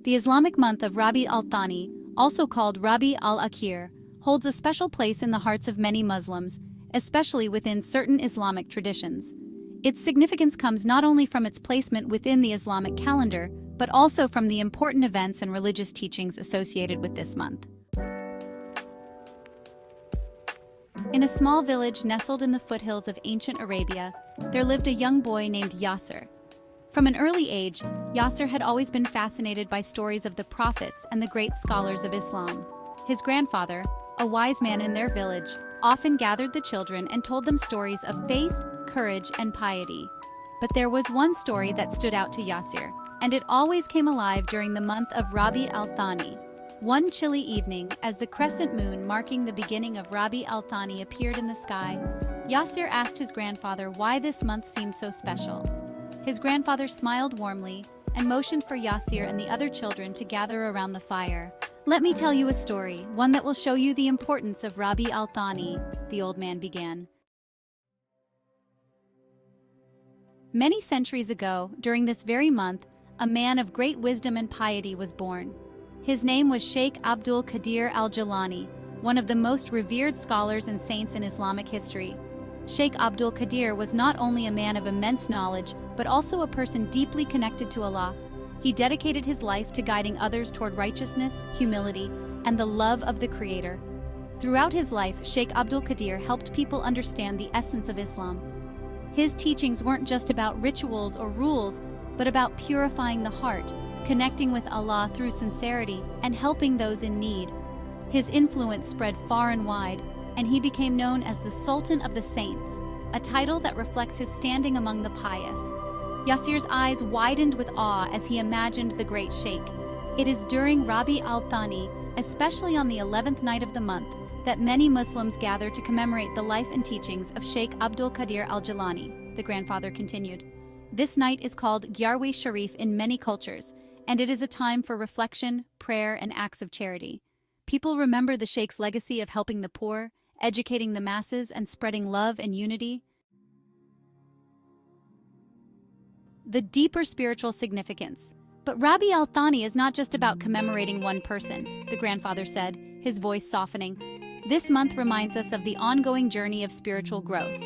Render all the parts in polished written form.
The Islamic month of Rabi al-Thani, also called Rabi al-Akhir, holds a special place in the hearts of many Muslims, especially within certain Islamic traditions. Its significance comes not only from its placement within the Islamic calendar, but also from the important events and religious teachings associated with this month. In a small village nestled in the foothills of ancient Arabia, there lived a young boy named Yasser. From an early age, Yasser had always been fascinated by stories of the prophets and the great scholars of Islam. His grandfather, a wise man in their village, often gathered the children and told them stories of faith, courage, and piety. But there was one story that stood out to Yasser, and it always came alive during the month of Rabi al-Thani. One chilly evening, as the crescent moon marking the beginning of Rabi al-Thani appeared in the sky, Yasser asked his grandfather why this month seemed so special. His grandfather smiled warmly and motioned for Yasser and the other children to gather around the fire. "Let me tell you a story, one that will show you the importance of Rabi al-Thani," the old man began. Many centuries ago, during this very month, a man of great wisdom and piety was born. His name was Sheikh Abdul Qadir al-Jilani, one of the most revered scholars and saints in Islamic history. Sheikh Abdul Qadir was not only a man of immense knowledge, but also a person deeply connected to Allah. He dedicated his life to guiding others toward righteousness, humility, and the love of the Creator. Throughout his life, Sheikh Abdul Qadir helped people understand the essence of Islam. His teachings weren't just about rituals or rules, but about purifying the heart, connecting with Allah through sincerity, and helping those in need. His influence spread far and wide, and he became known as the Sultan of the Saints, a title that reflects his standing among the pious. Yasser's eyes widened with awe as he imagined the great sheikh. It is during Rabi al-Thani, especially on the 11th night of the month, that many Muslims gather to commemorate the life and teachings of Sheikh Abdul Qadir al-Jilani, the grandfather continued. This night is called Gyarwi Sharif in many cultures, and it is a time for reflection, prayer, and acts of charity. People remember the sheikh's legacy of helping the poor, educating the masses, and spreading love and unity. The deeper spiritual significance. But Rabi al-Thani is not just about commemorating one person, the grandfather said, his voice softening. This month reminds us of the ongoing journey of spiritual growth.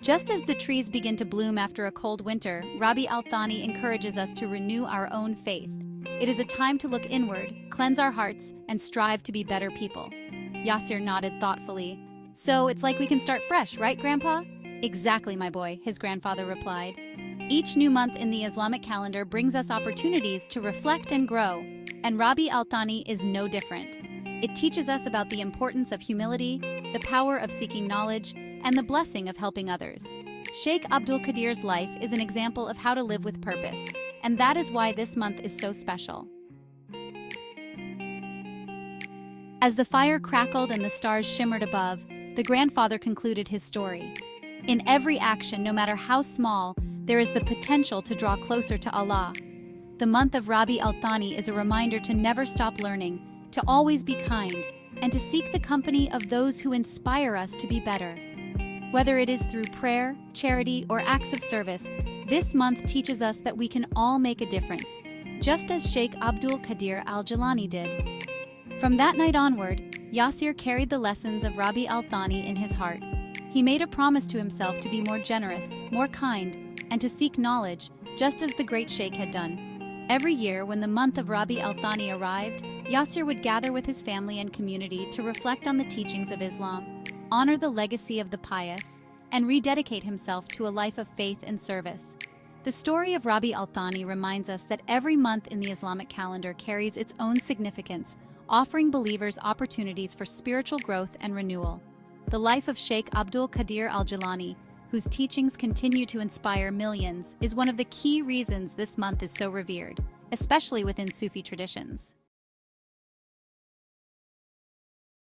Just as the trees begin to bloom after a cold winter, Rabi al-Thani encourages us to renew our own faith. It is a time to look inward, cleanse our hearts, and strive to be better people. Yasser nodded thoughtfully. "So it's like we can start fresh, right, Grandpa?" "Exactly, my boy," his grandfather replied. Each new month in the Islamic calendar brings us opportunities to reflect and grow, and Rabi al-Thani is no different. It teaches us about the importance of humility, the power of seeking knowledge, and the blessing of helping others. Sheikh Abdul Qadir's life is an example of how to live with purpose, and that is why this month is so special. As the fire crackled and the stars shimmered above, the grandfather concluded his story. In every action, no matter how small, there is the potential to draw closer to Allah. The month of Rabi al-Thani is a reminder to never stop learning, to always be kind, and to seek the company of those who inspire us to be better. Whether it is through prayer, charity, or acts of service, this month teaches us that we can all make a difference, just as Sheikh Abdul Qadir al-Jilani did. From that night onward, Yasser carried the lessons of Rabi al-Thani in his heart. He made a promise to himself to be more generous, more kind, and to seek knowledge, just as the great sheikh had done. Every year, when the month of Rabi al-Thani arrived, Yasser would gather with his family and community to reflect on the teachings of Islam, honor the legacy of the pious, and rededicate himself to a life of faith and service. The story of Rabi al-Thani reminds us that every month in the Islamic calendar carries its own significance, offering believers opportunities for spiritual growth and renewal. The life of Sheikh Abdul Qadir al-Jilani, whose teachings continue to inspire millions, is one of the key reasons this month is so revered, especially within Sufi traditions.